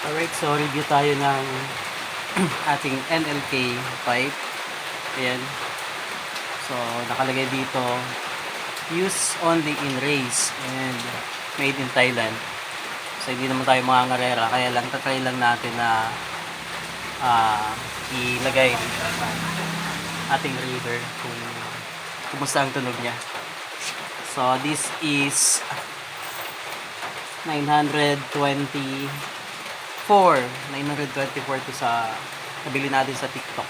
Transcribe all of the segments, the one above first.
Alright, so review tayo ng ating NLK pipe. Ayan. So, nakalagay dito, use only in race and made in Thailand. So, hindi naman tayo mga ngarera, kaya lang tatry lang natin na ilagay sa ating reader kung kumusta ang tunog niya. So, this is 924 to sa nabili natin sa TikTok.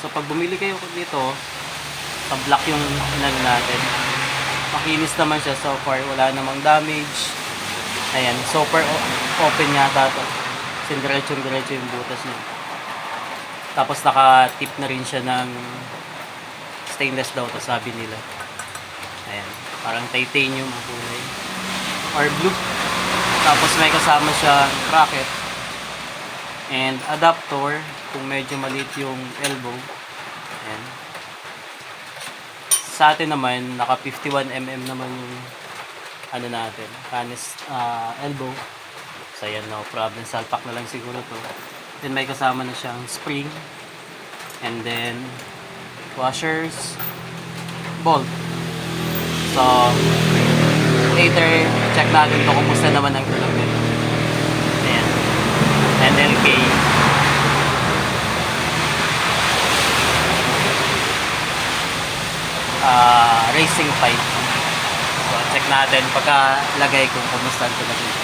So pag bumili kayo dito, sa black yung inano natin. Makinis naman siya so far, wala namang damage. Ayan, super open yata to. Kasi diretso yung butas niya. Tapos naka-tip na rin siya ng stainless daw to sabi nila. Ayan, parang titanium ang kulay. Or blue. Tapos may kasama siyang bracket and adapter kung medyo maliit yung elbow. Ayan. Sa atin naman, naka 51mm naman yung ano natin, harness elbow. So ayan, no problem. Salpak na lang siguro to. Then may kasama na siyang spring. And then washers, bolt. So later, check natin to kumusta naman ang tunog nito. Ayan. NLK. Racing pipe. So, check natin pagkalagay kung kumusta ang tunog nito.